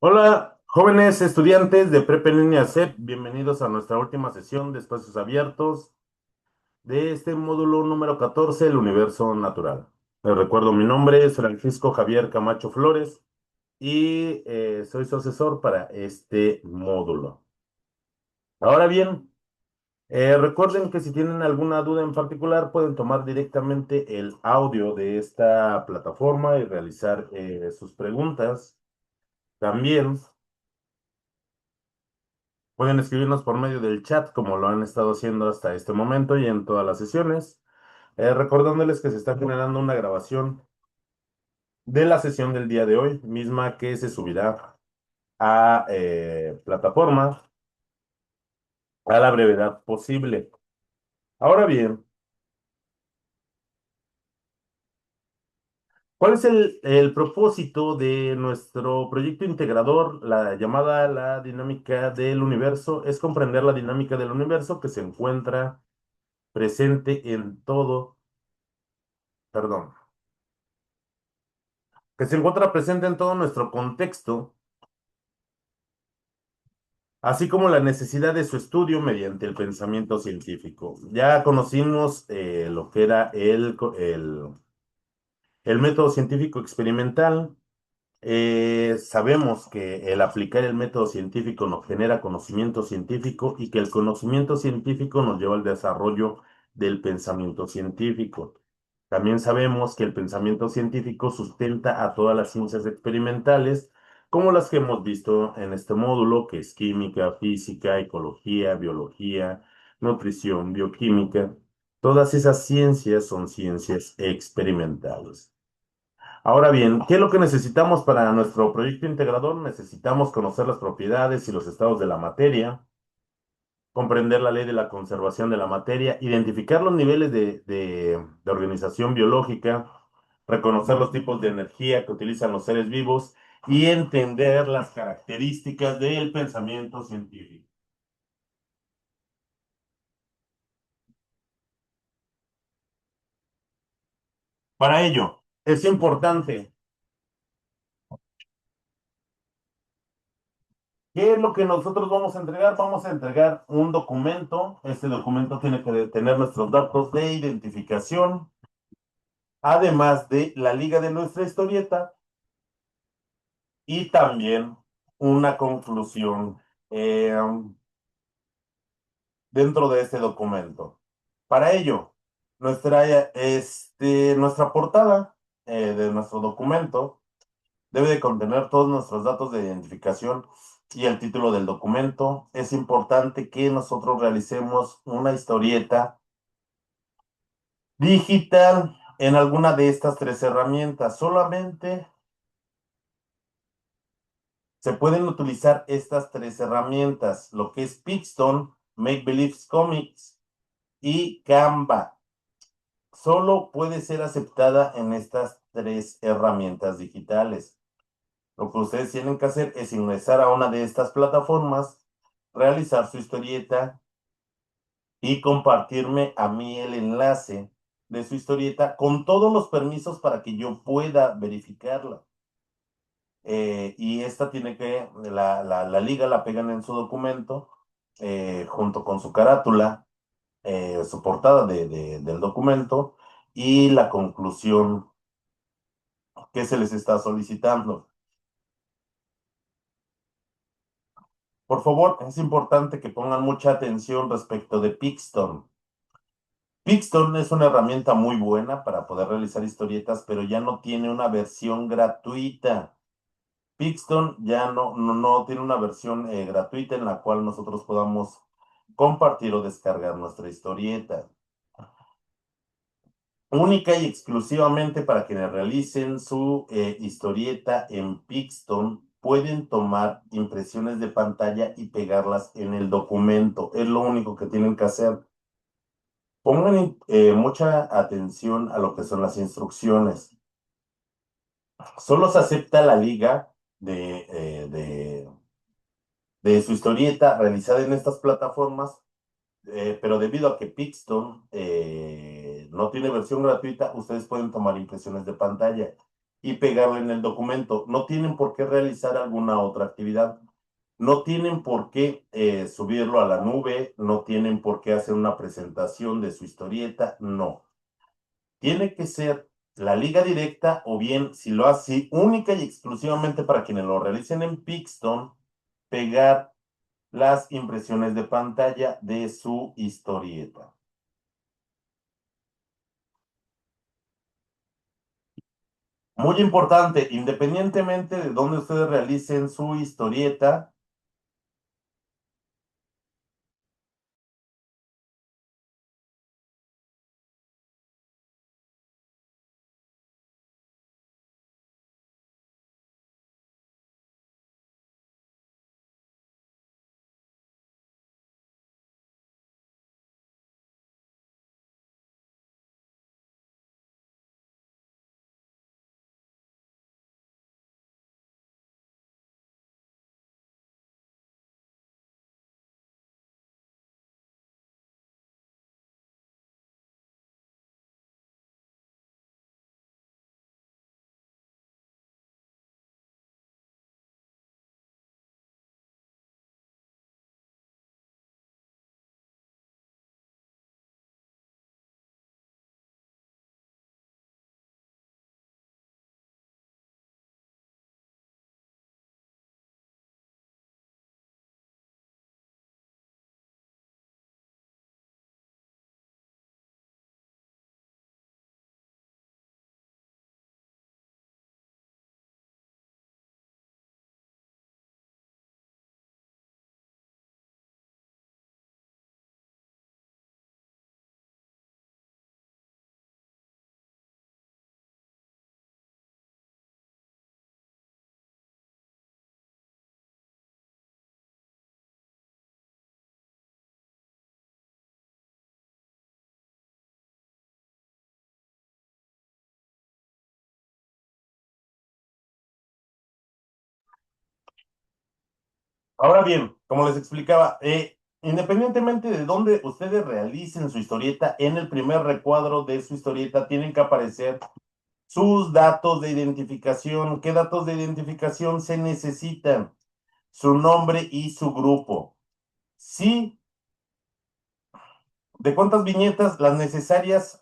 Hola, jóvenes estudiantes de Prepa en Línea CEP, bienvenidos a nuestra última sesión de espacios abiertos de este módulo número 14, el universo natural. Les recuerdo mi nombre es Francisco Javier Camacho Flores y soy su asesor para este módulo. Ahora bien, recuerden que si tienen alguna duda en particular pueden tomar directamente el audio de esta plataforma y realizar sus preguntas. También pueden escribirnos por medio del chat, como lo han estado haciendo hasta este momento y en todas las sesiones, recordándoles que se está generando una grabación de la sesión del día de hoy, misma que se subirá a plataforma a la brevedad posible. Ahora bien, ¿cuál es el propósito de nuestro proyecto integrador, la llamada la dinámica del universo? Es comprender la dinámica del universo que se encuentra presente en todo, perdón, que se encuentra presente en todo nuestro contexto, así como la necesidad de su estudio mediante el pensamiento científico. Ya conocimos lo que era el método científico experimental. Sabemos que el aplicar el método científico nos genera conocimiento científico y que el conocimiento científico nos lleva al desarrollo del pensamiento científico. También sabemos que el pensamiento científico sustenta a todas las ciencias experimentales, como las que hemos visto en este módulo, que es química, física, ecología, biología, nutrición, bioquímica. Todas esas ciencias son ciencias experimentales. Ahora bien, ¿qué es lo que necesitamos para nuestro proyecto integrador? Necesitamos conocer las propiedades y los estados de la materia, comprender la ley de la conservación de la materia, identificar los niveles de organización biológica, reconocer los tipos de energía que utilizan los seres vivos y entender las características del pensamiento científico. Para ello, es importante. ¿Qué es lo que nosotros vamos a entregar? Vamos a entregar un documento. Este documento tiene que tener nuestros datos de identificación, además de la liga de nuestra historieta y también una conclusión eh, dentro de este documento. Para ello, nuestra portada de nuestro documento debe de contener todos nuestros datos de identificación y el título del documento. Es importante que nosotros realicemos una historieta digital en alguna de estas tres herramientas. Solamente se pueden utilizar estas tres herramientas, lo que es Pixton, Make Believe Comics y Canva. Solo puede ser aceptada en estas tres herramientas digitales. Lo que ustedes tienen que hacer es ingresar a una de estas plataformas, realizar su historieta y compartirme a mí el enlace de su historieta con todos los permisos para que yo pueda verificarla. Y esta tiene que, la liga la pegan en su documento junto con su carátula, su portada del documento y la conclusión que se les está solicitando. Por favor, es importante que pongan mucha atención respecto de Pixton. Pixton es una herramienta muy buena para poder realizar historietas, pero ya no tiene una versión gratuita. Pixton ya no tiene una versión gratuita en la cual nosotros podamos compartir o descargar nuestra historieta. Única y exclusivamente para quienes realicen su historieta en Pixton, pueden tomar impresiones de pantalla y pegarlas en el documento. Es lo único que tienen que hacer. Pongan mucha atención a lo que son las instrucciones. Solo se acepta la liga de su historieta realizada en estas plataformas, pero debido a que Pixton no tiene versión gratuita, ustedes pueden tomar impresiones de pantalla. y pegarla en el documento. No tienen por qué realizar alguna otra actividad. No tienen por qué subirlo a la nube, no tienen por qué hacer una presentación de su historieta, no. Tiene que ser la liga directa o bien, si lo hace única y exclusivamente para quienes lo realicen en Pixton, pegar las impresiones de pantalla de su historieta. Muy importante, independientemente de dónde ustedes realicen su historieta, ahora bien, como les explicaba, independientemente de dónde ustedes realicen su historieta, en el primer recuadro de su historieta tienen que aparecer sus datos de identificación. ¿Qué datos de identificación se necesitan? Su nombre y su grupo. Sí, ¿de cuántas viñetas? Las necesarias.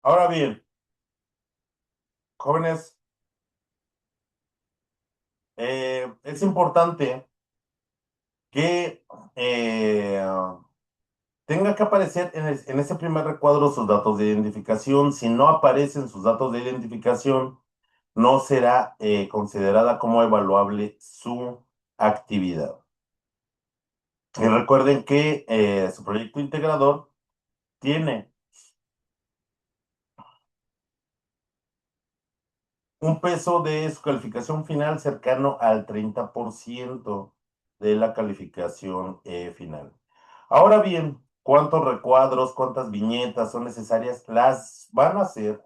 Ahora bien, jóvenes, es importante que tenga que aparecer en ese primer recuadro sus datos de identificación. Si no aparecen sus datos de identificación, no será considerada como evaluable su actividad. Y recuerden que su proyecto integrador tiene un peso de su calificación final cercano al 30% de la calificación final. Ahora bien, ¿cuántos recuadros, cuántas viñetas son necesarias? Las van a hacer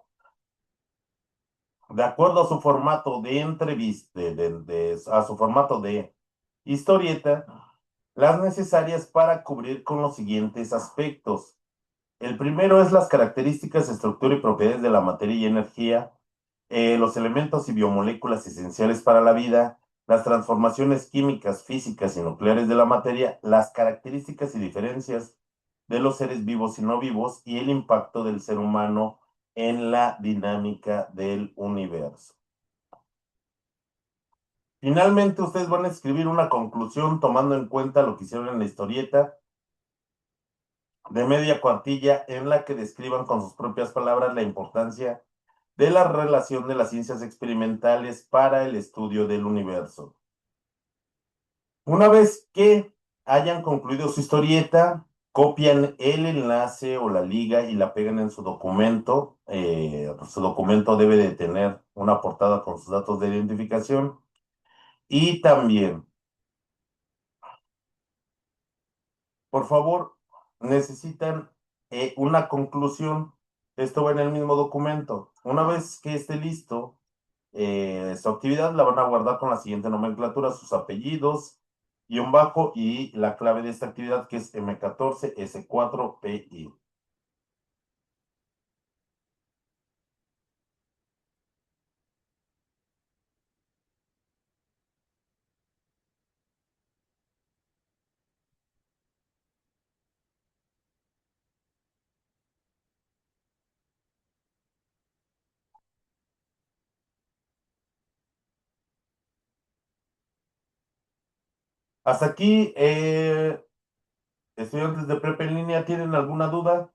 de acuerdo a su formato de entrevista, a su formato de historieta, las necesarias para cubrir con los siguientes aspectos. El primero es las características, estructura y propiedades de la materia y energía, los elementos y biomoléculas esenciales para la vida, las transformaciones químicas, físicas y nucleares de la materia, las características y diferencias de los seres vivos y no vivos y el impacto del ser humano en la dinámica del universo. Finalmente, ustedes van a escribir una conclusión tomando en cuenta lo que hicieron en la historieta de media cuartilla en la que describan con sus propias palabras la importancia de la relación de las ciencias experimentales para el estudio del universo. Una vez que hayan concluido su historieta, copian el enlace o la liga y la pegan en su documento. Su documento debe de tener una portada con sus datos de identificación. Y también, por favor, necesitan una conclusión. Esto va en el mismo documento. Una vez que esté listo, su actividad la van a guardar con la siguiente nomenclatura: sus apellidos, guión bajo y la clave de esta actividad que es M14S4PI. Hasta aquí, estudiantes de prepa en línea, ¿tienen alguna duda?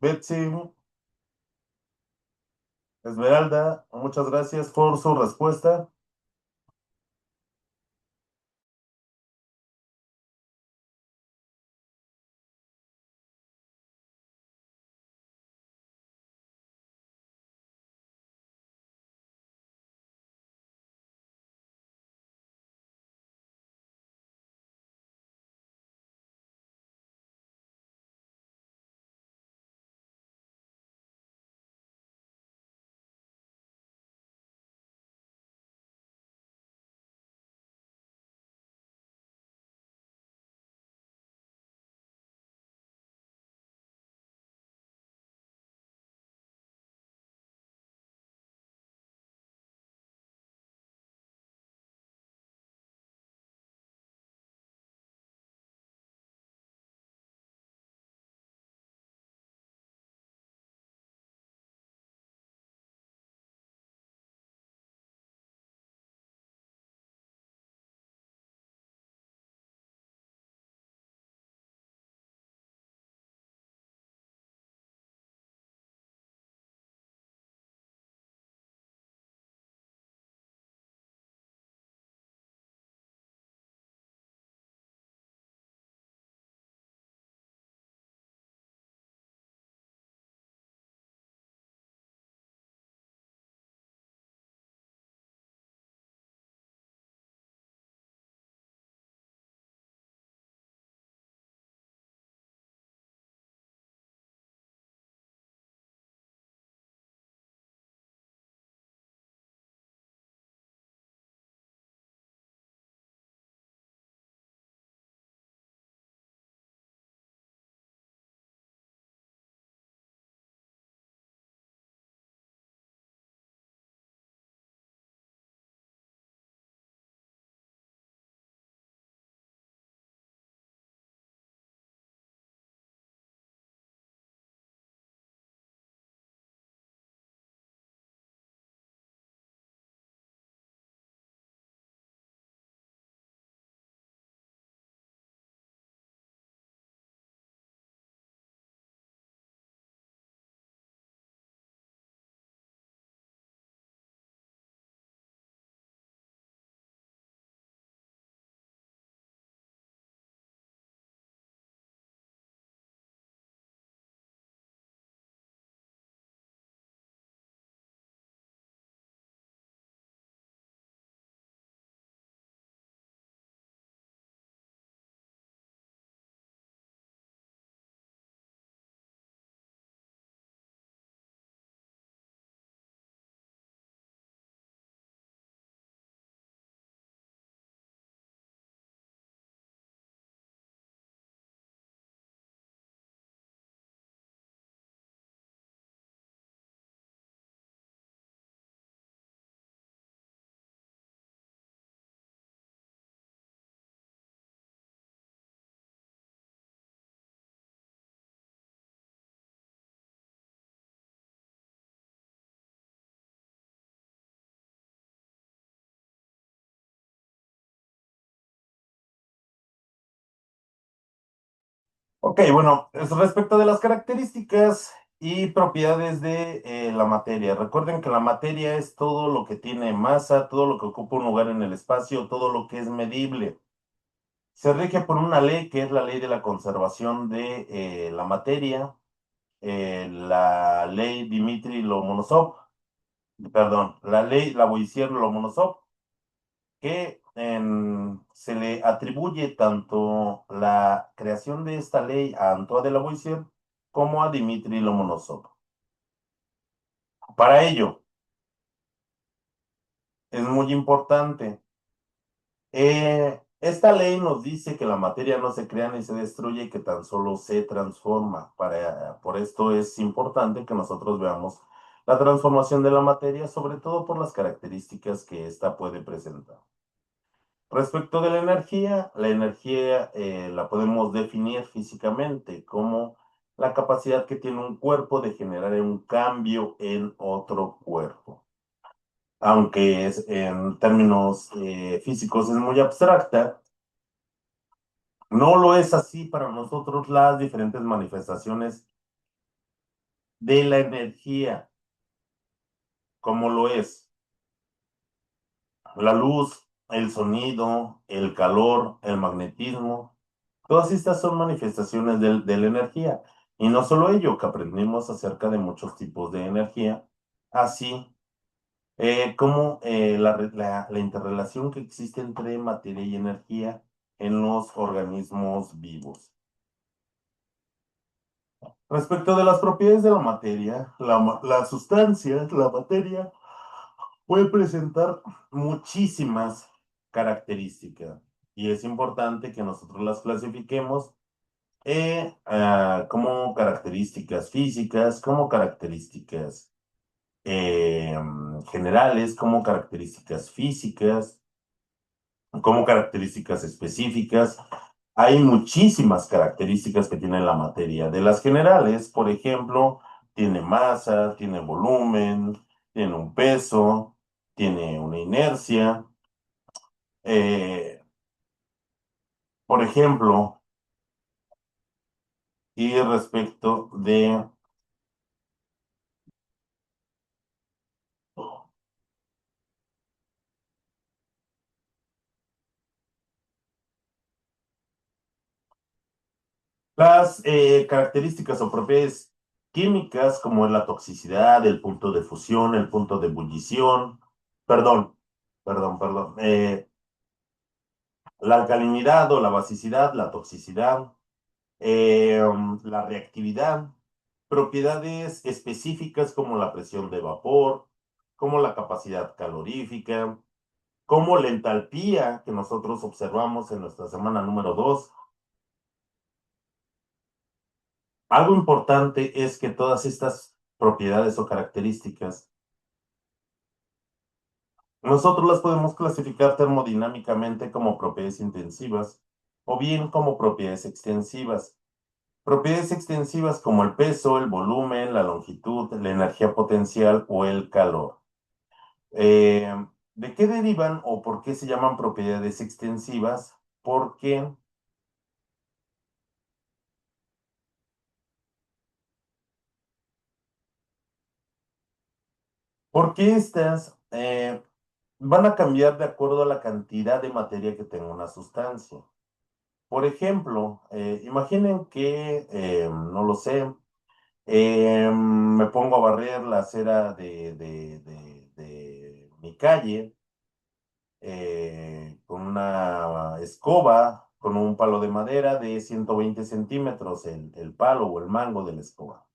Betsy, Esmeralda, muchas gracias por su respuesta. Ok, bueno, respecto de las características y propiedades de la materia. Recuerden que la materia es todo lo que tiene masa, todo lo que ocupa un lugar en el espacio, todo lo que es medible. Se rige por una ley que es la ley de la conservación de la materia, la ley Dimitri-Lomonosov, perdón, la ley Lavoisier-Lomonosov, que se le atribuye tanto la creación de esta ley a Antoine de Lavoisier como a Dimitri Lomonosov. Para ello, es muy importante. Esta ley nos dice que la materia no se crea ni se destruye, que tan solo se transforma. Por esto es importante que nosotros veamos la transformación de la materia, sobre todo por las características que ésta puede presentar. Respecto de la energía la podemos definir físicamente como la capacidad que tiene un cuerpo de generar un cambio en otro cuerpo. Aunque en términos físicos es muy abstracta, no lo es así para nosotros las diferentes manifestaciones de la energía, como lo es la luz, el sonido, el calor, el magnetismo. Todas estas son manifestaciones de la energía. Y no solo ello, que aprendimos acerca de muchos tipos de energía, así como la interrelación que existe entre materia y energía en los organismos vivos. Respecto de las propiedades de la materia, la sustancia, la materia, puede presentar muchísimas características. Y es importante que nosotros las clasifiquemos como características físicas, como características generales, como características físicas, como características específicas. Hay muchísimas características que tiene la materia. De las generales, por ejemplo, tiene masa, tiene volumen, tiene un peso, tiene una inercia. Eh, por ejemplo, y respecto de las características o propiedades químicas, como es la toxicidad, el punto de fusión, el punto de ebullición, perdón, perdón, la alcalinidad o la basicidad, la toxicidad, la reactividad, propiedades específicas como la presión de vapor, como la capacidad calorífica, como la entalpía que nosotros observamos en nuestra semana número 2. Algo importante es que todas estas propiedades o características nosotros las podemos clasificar termodinámicamente como propiedades intensivas o bien como propiedades extensivas. Propiedades extensivas como el peso, el volumen, la longitud, la energía potencial o el calor. Eh, ¿De qué derivan o por qué se llaman propiedades extensivas? Porque, porque estas van a cambiar de acuerdo a la cantidad de materia que tenga una sustancia. Por ejemplo, imaginen que, no lo sé, me pongo a barrer la acera de mi calle con una escoba, con un palo de madera de 120 centímetros, el palo o el mango de la escoba.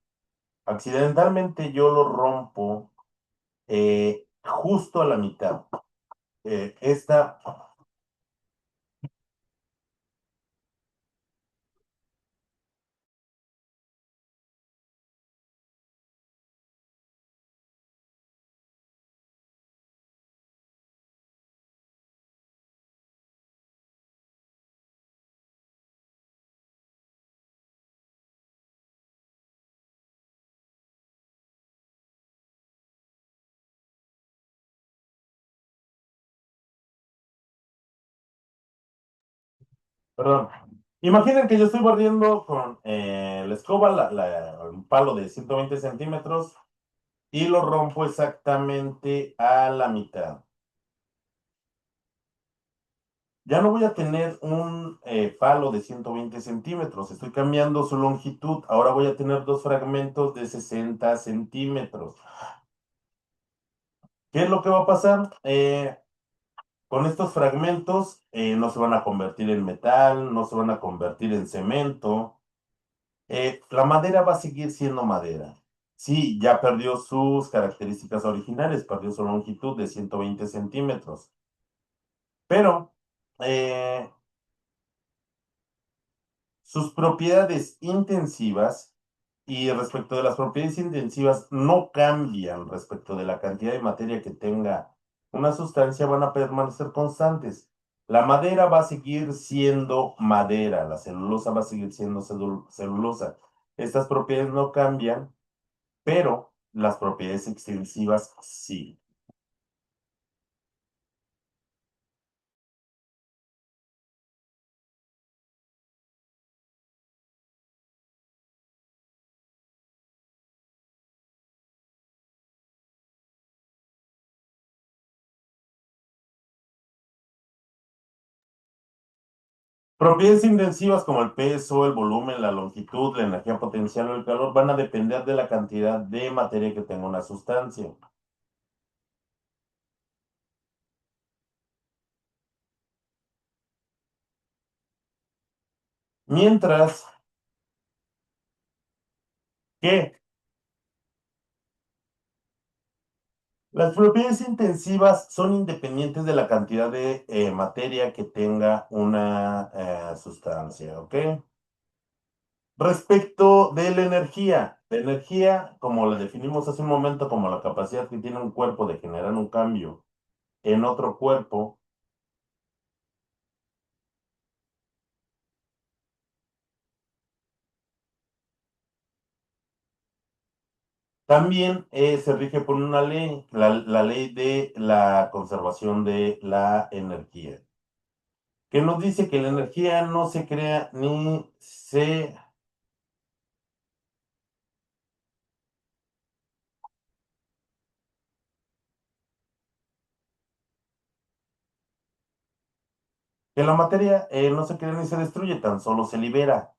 Accidentalmente yo lo rompo justo a la mitad. Esta, perdón. Imaginen que yo estoy barriendo con la escoba, un palo de 120 centímetros y lo rompo exactamente a la mitad. Ya no voy a tener un palo de 120 centímetros, estoy cambiando su longitud. Ahora voy a tener dos fragmentos de 60 centímetros. ¿Qué es lo que va a pasar? Con estos fragmentos no se van a convertir en metal, no se van a convertir en cemento. La madera va a seguir siendo madera. Sí, ya perdió sus características originales, perdió su longitud de 120 centímetros. Pero eh, sus propiedades intensivas y respecto de las propiedades intensivas no cambian respecto de la cantidad de materia que tenga una sustancia, van a permanecer constantes. La madera va a seguir siendo madera, la celulosa va a seguir siendo celulosa. Estas propiedades no cambian, pero las propiedades extensivas sí. Propiedades intensivas como el peso, el volumen, la longitud, la energía potencial o el calor van a depender de la cantidad de materia que tenga una sustancia. Mientras que las propiedades intensivas son independientes de la cantidad de materia que tenga una sustancia, ¿ok? Respecto de la energía, como la definimos hace un momento, como la capacidad que tiene un cuerpo de generar un cambio en otro cuerpo, también se rige por una ley, la ley de la conservación de la energía, que nos dice que la energía no se crea ni se que la materia no se crea ni se destruye, tan solo se libera.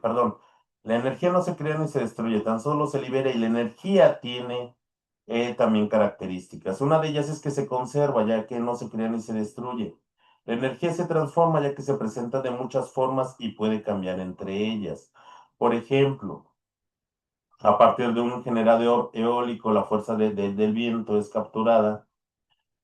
Perdón, la energía no se crea ni se destruye, tan solo se libera y la energía tiene también características. Una de ellas es que se conserva, ya que no se crea ni se destruye. La energía se transforma, ya que se presenta de muchas formas y puede cambiar entre ellas. Por ejemplo, a partir de un generador eólico, la fuerza del viento es capturada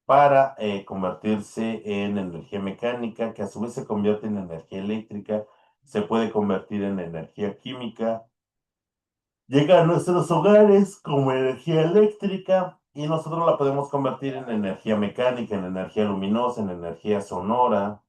para convertirse en energía mecánica, que a su vez se convierte en energía eléctrica, se puede convertir en energía química, llega a nuestros hogares como energía eléctrica y nosotros la podemos convertir en energía mecánica, en energía luminosa, en energía sonora.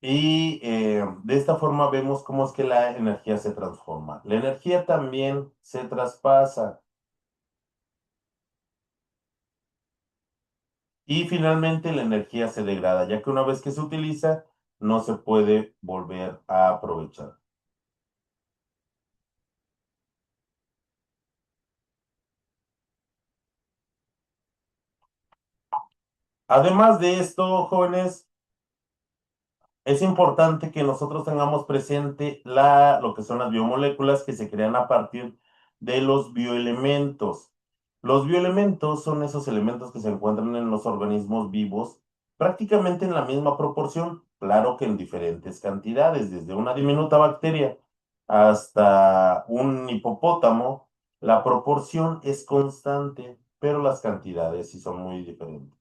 Y de esta forma vemos cómo es que la energía se transforma. La energía también se traspasa. Y finalmente la energía se degrada, ya que una vez que se utiliza, no se puede volver a aprovechar. Además de esto, jóvenes, es importante que nosotros tengamos presente lo que son las biomoléculas que se crean a partir de los bioelementos. Los bioelementos son esos elementos que se encuentran en los organismos vivos prácticamente en la misma proporción, claro que en diferentes cantidades, desde una diminuta bacteria hasta un hipopótamo, la proporción es constante, pero las cantidades sí son muy diferentes.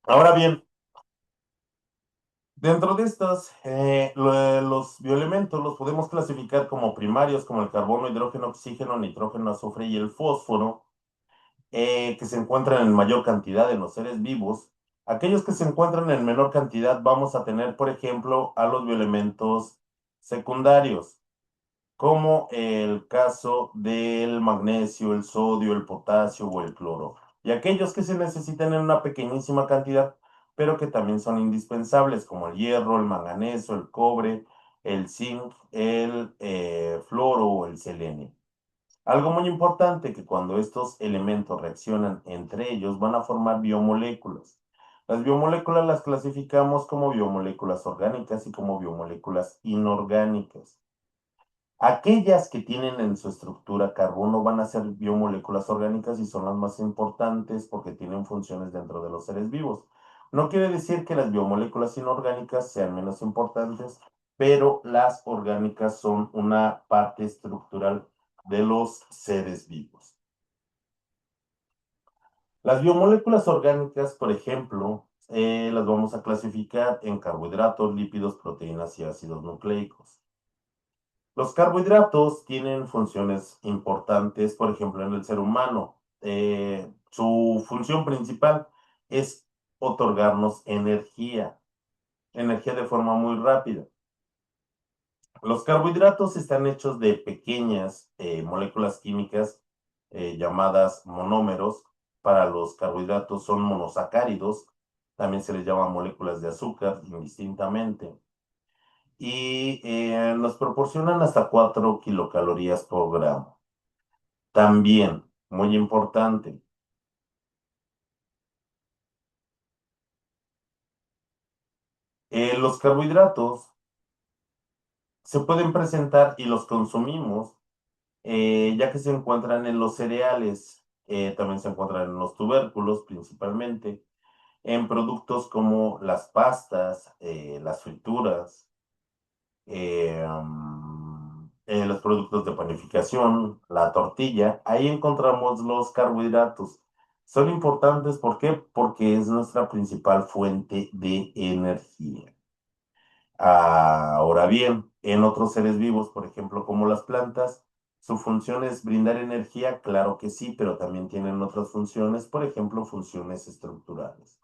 Ahora bien, dentro de estas, los bioelementos los podemos clasificar como primarios, como el carbono, hidrógeno, oxígeno, nitrógeno, azufre y el fósforo, que se encuentran en mayor cantidad en los seres vivos. Aquellos que se encuentran en menor cantidad, vamos a tener, por ejemplo, a los bioelementos secundarios, como el caso del magnesio, el sodio, el potasio o el cloro. Y aquellos que se necesitan en una pequeñísima cantidad, pero que también son indispensables, como el hierro, el manganeso, el cobre, el zinc, el floro o el selenio. Algo muy importante que cuando estos elementos reaccionan entre ellos van a formar biomoléculas. Las biomoléculas las clasificamos como biomoléculas orgánicas y como biomoléculas inorgánicas. Aquellas que tienen en su estructura carbono van a ser biomoléculas orgánicas y son las más importantes porque tienen funciones dentro de los seres vivos. No quiere decir que las biomoléculas inorgánicas sean menos importantes, pero las orgánicas son una parte estructural de los seres vivos. Las biomoléculas orgánicas, por ejemplo, las vamos a clasificar en carbohidratos, lípidos, proteínas y ácidos nucleicos. Los carbohidratos tienen funciones importantes, por ejemplo, en el ser humano. Su función principal es otorgarnos energía, energía de forma muy rápida. Los carbohidratos están hechos de pequeñas moléculas químicas llamadas monómeros. Para los carbohidratos son monosacáridos, también se les llama moléculas de azúcar indistintamente. Y nos proporcionan hasta 4 kilocalorías por gramo. También, muy importante, los carbohidratos se pueden presentar y los consumimos ya que se encuentran en los cereales, también se encuentran en los tubérculos principalmente, en productos como las pastas, las frituras, los productos de panificación, la tortilla, ahí encontramos los carbohidratos. Son importantes, ¿por qué? Porque es nuestra principal fuente de energía. Ahora bien, en otros seres vivos, por ejemplo, como las plantas, su función es brindar energía, claro que sí, pero también tienen otras funciones, por ejemplo, funciones estructurales.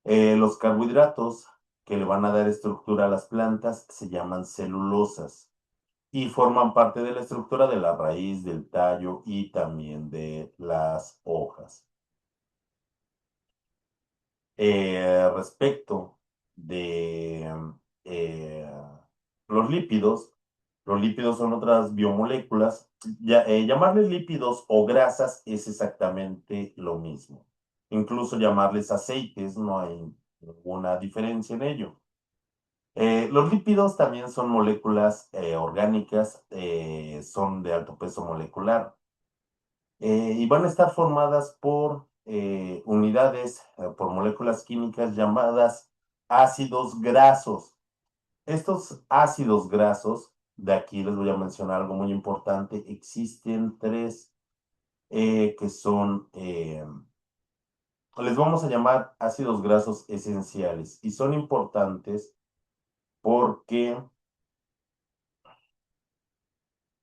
Los carbohidratos que le van a dar estructura a las plantas se llaman celulosas y forman parte de la estructura de la raíz, del tallo y también de las hojas. Respecto de eh, los lípidos son otras biomoléculas. Llamarles lípidos o grasas es exactamente lo mismo. Incluso llamarles aceites, no hay ninguna diferencia en ello. Los lípidos también son moléculas orgánicas, son de alto peso molecular y van a estar formadas por unidades, por moléculas químicas llamadas ácidos grasos. Estos ácidos grasos, de aquí les voy a mencionar algo muy importante, existen tres que son, les vamos a llamar ácidos grasos esenciales y son importantes porque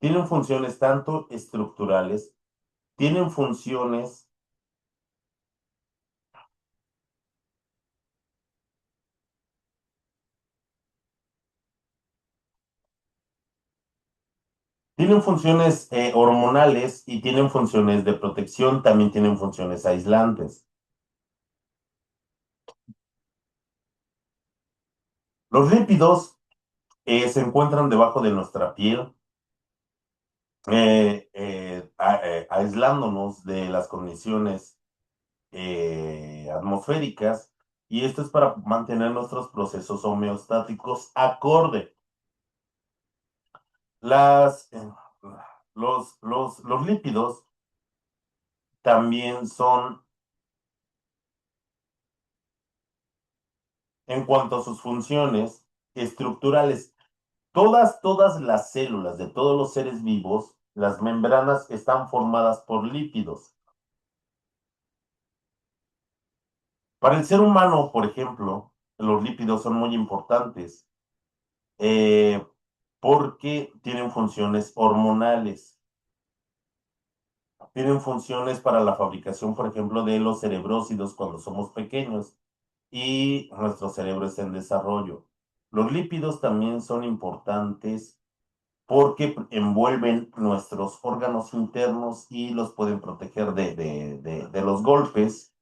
tienen funciones tanto estructurales, tienen funciones Tienen funciones hormonales y tienen funciones de protección, también tienen funciones aislantes. Los lípidos se encuentran debajo de nuestra piel, aislándonos de las condiciones atmosféricas, y esto es para mantener nuestros procesos homeostáticos acorde. Las, eh, los lípidos también son, en cuanto a sus funciones estructurales, todas las células de todos los seres vivos, las membranas están formadas por lípidos. Para el ser humano, por ejemplo, los lípidos son muy importantes eh, porque tienen funciones hormonales, tienen funciones para la fabricación, por ejemplo, de los cerebrócidos cuando somos pequeños y nuestro cerebro está en desarrollo. Los lípidos también son importantes porque envuelven nuestros órganos internos y los pueden proteger de los golpes.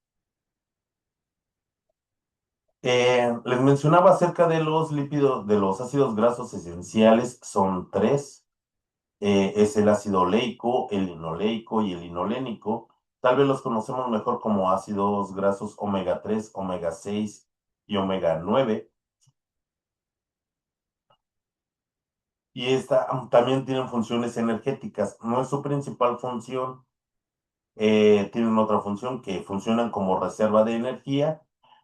Les mencionaba acerca de los lípidos, de los ácidos grasos esenciales, son tres. Es el ácido oleico, el linoleico y el linolénico. Tal vez los conocemos mejor como ácidos grasos omega 3, omega 6 y omega 9. Y esta también tienen funciones energéticas. No es su principal función, tienen otra función que funcionan como reserva de energía,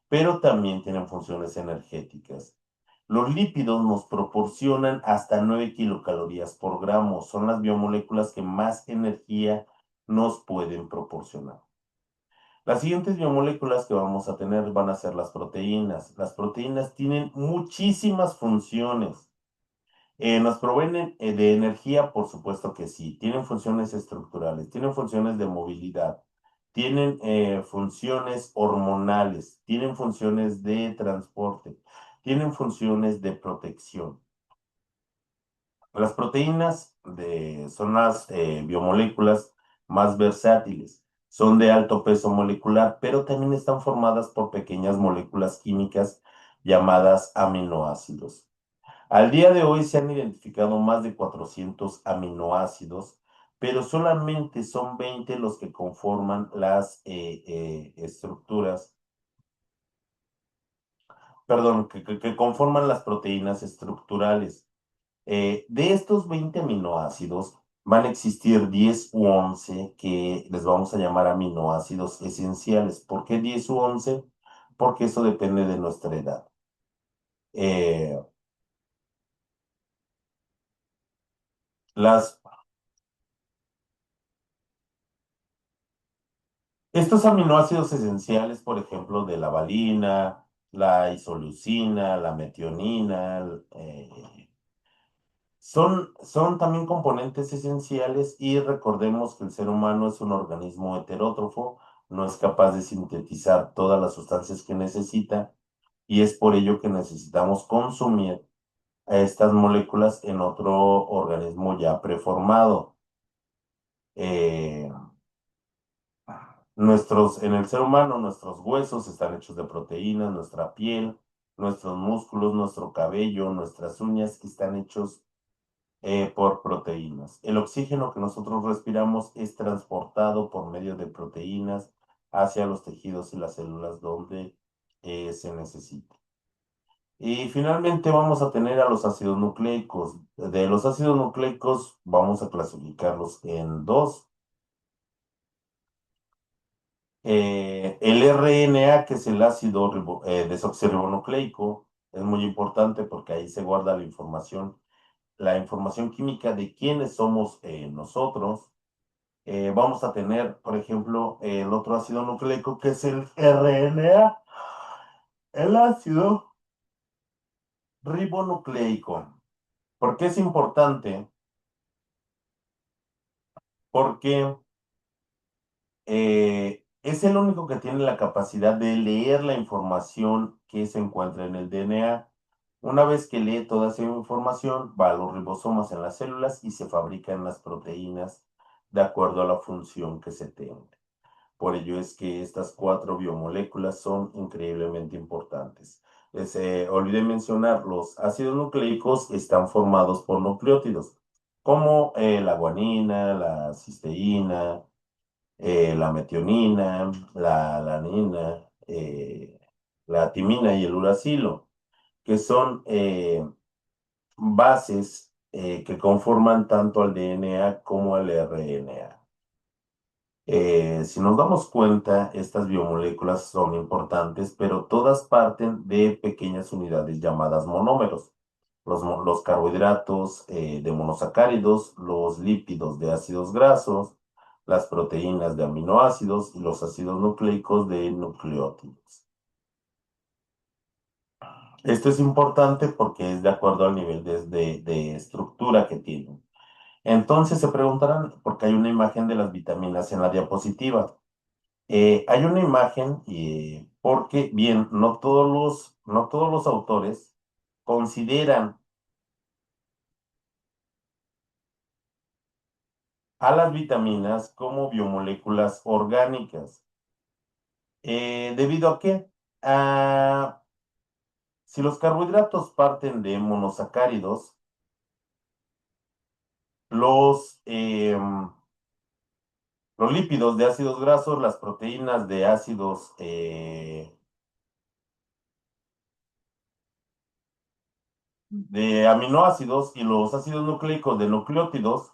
pero también tienen funciones energéticas. Los lípidos nos proporcionan hasta 9 kilocalorías por gramo. Son las biomoléculas que más energía nos pueden proporcionar. Las siguientes biomoléculas que vamos a tener van a ser las proteínas. Las proteínas tienen muchísimas funciones. ¿Nos proveen de energía? Por supuesto que sí. Tienen funciones estructurales, tienen funciones de movilidad, tienen funciones hormonales, tienen funciones de transporte, tienen funciones de protección. Las proteínas son las biomoléculas más versátiles. Son de alto peso molecular, pero también están formadas por pequeñas moléculas químicas llamadas aminoácidos. Al día de hoy se han identificado más de 400 aminoácidos, pero solamente son 20 los que conforman las estructuras, perdón, que conforman las proteínas estructurales. De estos 20 aminoácidos, van a existir 10 u 11 que les vamos a llamar aminoácidos esenciales. ¿Por qué 10 u 11? Porque eso depende de nuestra edad. Eh, las Estos aminoácidos esenciales, por ejemplo, de la valina, la isoleucina, la metionina, son también componentes esenciales y recordemos que el ser humano es un organismo heterótrofo, no es capaz de sintetizar todas las sustancias que necesita y es por ello que necesitamos consumir a estas moléculas en otro organismo ya preformado. Eh, en el ser humano, nuestros huesos están hechos de proteínas, nuestra piel, nuestros músculos, nuestro cabello, nuestras uñas están hechos por proteínas. El oxígeno que nosotros respiramos es transportado por medio de proteínas hacia los tejidos y las células donde se necesita. Y finalmente vamos a tener a los ácidos nucleicos. De los ácidos nucleicos vamos a clasificarlos en dos. El RNA, que es el ácido desoxirribonucleico, es muy importante porque ahí se guarda la información química de quiénes somos nosotros. Vamos a tener, por ejemplo, el otro ácido nucleico que es el RNA, el ácido ribonucleico. ¿Por qué es importante? Porque es el único que tiene la capacidad de leer la información que se encuentra en el DNA. Una vez que lee toda esa información, va a los ribosomas en las células y se fabrican las proteínas de acuerdo a la función que se tenga. Por ello es que estas cuatro biomoléculas son increíblemente importantes. Olvidé mencionar, los ácidos nucleicos están formados por nucleótidos, como la guanina, la cisteína, la metionina, la alanina, la timina y el uracilo, que son bases que conforman tanto al DNA como al RNA. Si nos damos cuenta, estas biomoléculas son importantes, pero todas parten de pequeñas unidades llamadas monómeros. Los carbohidratos de monosacáridos, los lípidos de ácidos grasos, las proteínas de aminoácidos y los ácidos nucleicos de nucleótidos. Esto es importante porque es de acuerdo al nivel de estructura que tienen. Entonces se preguntarán, porque hay una imagen de las vitaminas en la diapositiva. Hay una imagen porque, bien, no todos los autores consideran a las vitaminas como biomoléculas orgánicas. ¿Debido a qué? Ah, si los carbohidratos parten de monosacáridos, los, los lípidos de ácidos grasos, las proteínas de ácidos de aminoácidos y los ácidos nucleicos de nucleótidos,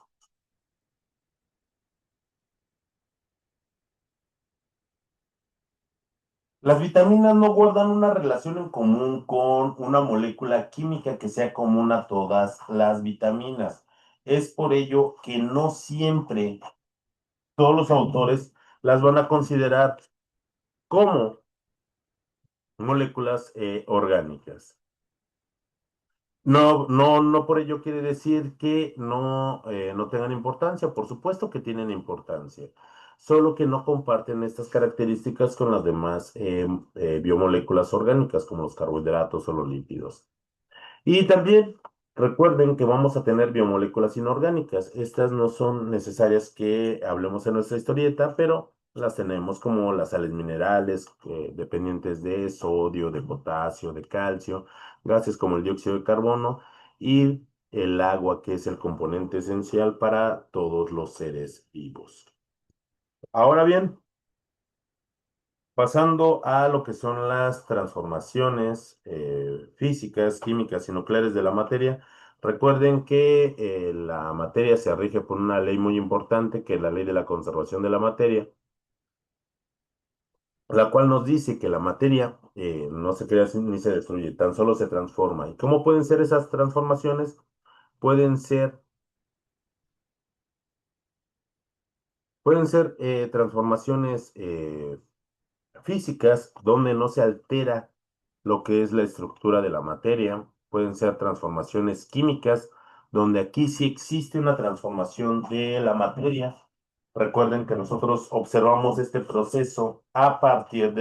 las vitaminas no guardan una relación en común con una molécula química que sea común a todas las vitaminas. Es por ello que no siempre todos los autores las van a considerar como moléculas orgánicas. No por ello quiere decir que no tengan importancia. Por supuesto que tienen importancia, solo que no comparten estas características con las demás biomoléculas orgánicas, como los carbohidratos o los lípidos. Y también recuerden que vamos a tener biomoléculas inorgánicas. Estas no son necesarias que hablemos en nuestra historieta, pero las tenemos como las sales minerales, dependientes de sodio, de potasio, de calcio, gases como el dióxido de carbono y el agua, que es el componente esencial para todos los seres vivos. Ahora bien, pasando a lo que son las transformaciones físicas, químicas y nucleares de la materia, recuerden que la materia se rige por una ley muy importante, que es la ley de la conservación de la materia, la cual nos dice que la materia no se crea ni se destruye, tan solo se transforma. ¿Y cómo pueden ser esas transformaciones? Pueden ser, pueden ser transformaciones físicas donde no se altera lo que es la estructura de la materia. Pueden ser transformaciones químicas donde aquí sí existe una transformación de la materia. Recuerden que nosotros observamos este proceso a partir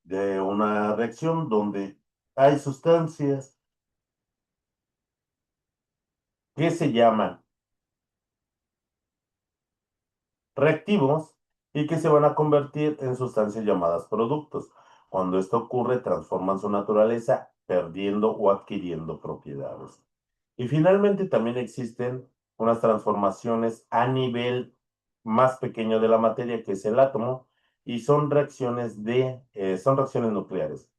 de una reacción donde hay sustancias que se llaman reactivos y que se van a convertir en sustancias llamadas productos. Cuando esto ocurre, transforman su naturaleza, perdiendo o adquiriendo propiedades. Y finalmente también existen unas transformaciones a nivel más pequeño de la materia, que es el átomo, y son reacciones nucleares.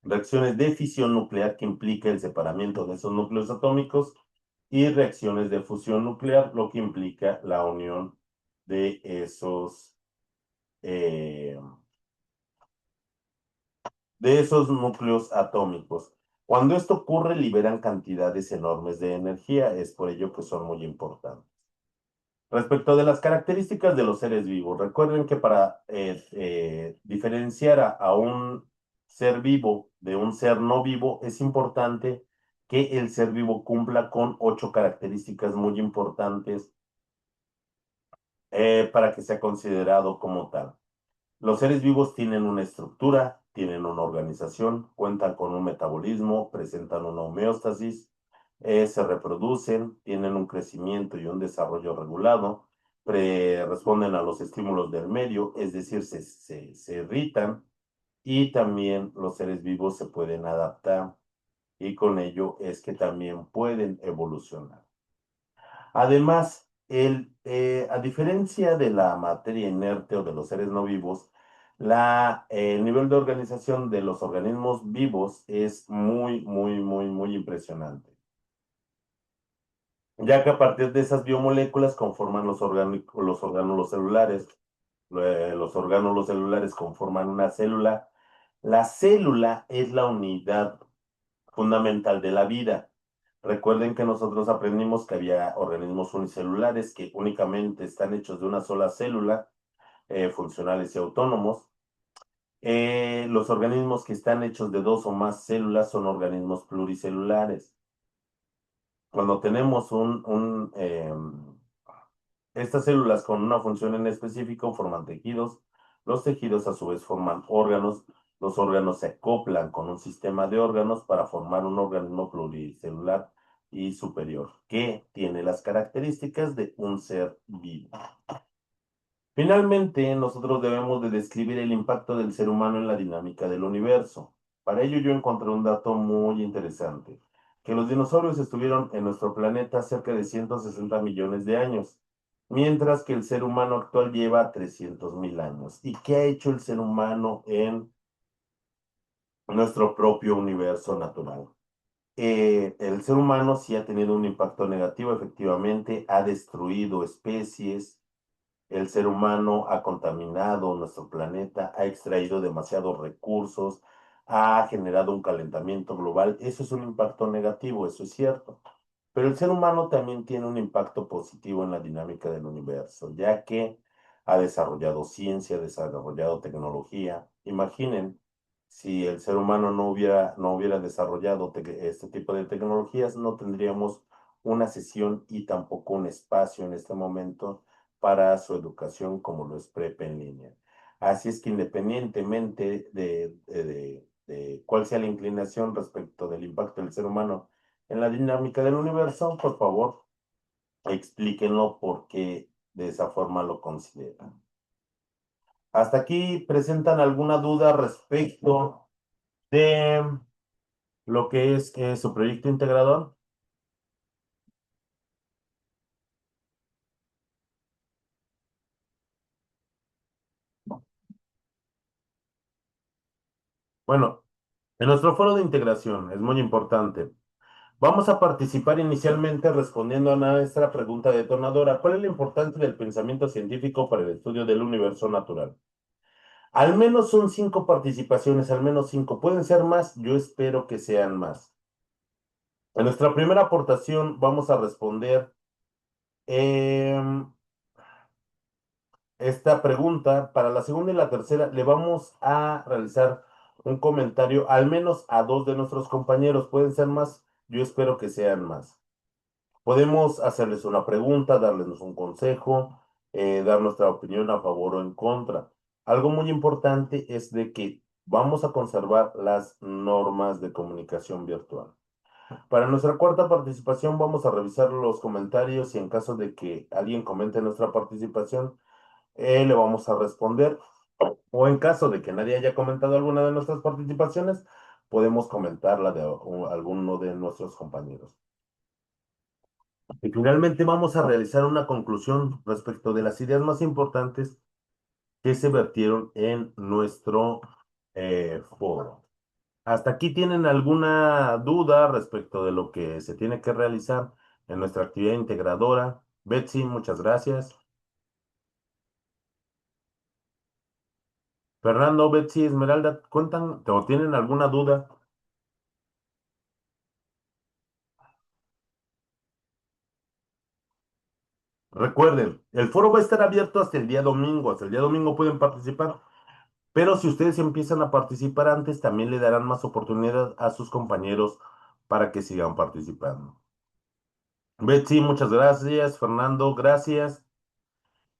Reacciones de fisión nuclear que implica el separamiento de esos núcleos atómicos y reacciones de fusión nuclear, lo que implica la unión de eh, de esos núcleos atómicos. Cuando esto ocurre, liberan cantidades enormes de energía, es por ello que son muy importantes. Respecto de las características de los seres vivos, recuerden que para diferenciar a un ser vivo de un ser no vivo, es importante que el ser vivo cumpla con 8 características muy importantes para que sea considerado como tal. Los seres vivos tienen una estructura, tienen una organización, cuentan con un metabolismo, presentan una homeostasis, se reproducen, tienen un crecimiento y un desarrollo regulado, responden a los estímulos del medio, es decir, se irritan, y también los seres vivos se pueden adaptar y con ello es que también pueden evolucionar. Además, a diferencia de la materia inerte o de los seres no vivos, el nivel de organización de los organismos vivos es muy impresionante, ya que a partir de esas biomoléculas conforman los orgánulos celulares. Los orgánulos celulares conforman una célula. La célula es la unidad fundamental de la vida. Recuerden que nosotros aprendimos que había organismos unicelulares que únicamente están hechos de una sola célula, funcionales y autónomos. Los organismos que están hechos de dos o más células son organismos pluricelulares. Cuando tenemos estas células con una función en específico forman tejidos, los tejidos a su vez forman órganos, los órganos se acoplan con un sistema de órganos para formar un organismo pluricelular y superior, que tiene las características de un ser vivo. Finalmente, nosotros debemos de describir el impacto del ser humano en la dinámica del universo. Para ello yo encontré un dato muy interesante, que los dinosaurios estuvieron en nuestro planeta cerca de 160 millones de años, mientras que el ser humano actual lleva 300.000 años. ¿Y qué ha hecho el ser humano en nuestro propio universo natural? El ser humano sí ha tenido un impacto negativo, efectivamente, ha destruido especies. El ser humano ha contaminado nuestro planeta, ha extraído demasiados recursos, ha generado un calentamiento global. Eso es un impacto negativo, eso es cierto. Pero el ser humano también tiene un impacto positivo en la dinámica del universo, ya que ha desarrollado ciencia, ha desarrollado tecnología. Imaginen, si el ser humano no hubiera desarrollado este tipo de tecnologías, no tendríamos una sesión y tampoco un espacio en este momento para su educación como lo es prepa en línea. Así es que independientemente de cuál sea la inclinación respecto del impacto del ser humano en la dinámica del universo, por favor, explíquenlo por qué de esa forma lo consideran. ¿Hasta aquí presentan alguna duda respecto de lo que es su proyecto integrador? Bueno, en nuestro foro de integración es muy importante. Vamos a participar inicialmente respondiendo a nuestra pregunta detonadora. ¿Cuál es la importancia del pensamiento científico para el estudio del universo natural? Al menos son 5 participaciones, al menos 5. Pueden ser más, yo espero que sean más. En nuestra primera aportación vamos a responder em, esta pregunta. Para la segunda y la tercera le vamos a realizar un comentario, al menos a 2 de nuestros compañeros. Pueden ser más, yo espero que sean más. Podemos hacerles una pregunta, darles un consejo, dar nuestra opinión a favor o en contra. Algo muy importante es de que vamos a conservar las normas de comunicación virtual. Para nuestra cuarta participación vamos a revisar los comentarios y en caso de que alguien comente nuestra participación, le vamos a responder. O en caso de que nadie haya comentado alguna de nuestras participaciones, podemos comentar la de alguno de nuestros compañeros. Y finalmente vamos a realizar una conclusión respecto de las ideas más importantes que se vertieron en nuestro foro. ¿Hasta aquí tienen alguna duda respecto de lo que se tiene que realizar en nuestra actividad integradora? Betsy, muchas gracias. Fernando, Betsy, Esmeralda, ¿cuentan o tienen alguna duda? Recuerden, el foro va a estar abierto hasta el día domingo. Hasta el día domingo pueden participar. Pero si ustedes empiezan a participar antes, también le darán más oportunidad a sus compañeros para que sigan participando. Betsy, muchas gracias. Fernando, gracias.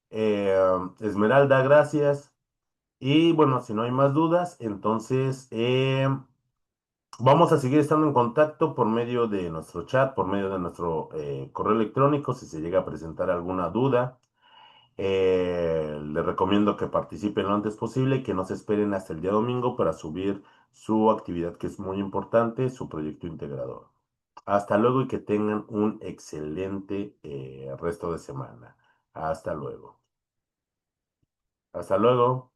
Eh, Esmeralda, gracias. Y bueno, si no hay más dudas, entonces vamos a seguir estando en contacto por medio de nuestro chat, por medio de nuestro correo electrónico, si se llega a presentar alguna duda. Les recomiendo que participen lo antes posible y que no se esperen hasta el día domingo para subir su actividad, que es muy importante, su proyecto integrador. Hasta luego y que tengan un excelente resto de semana. Hasta luego. Hasta luego.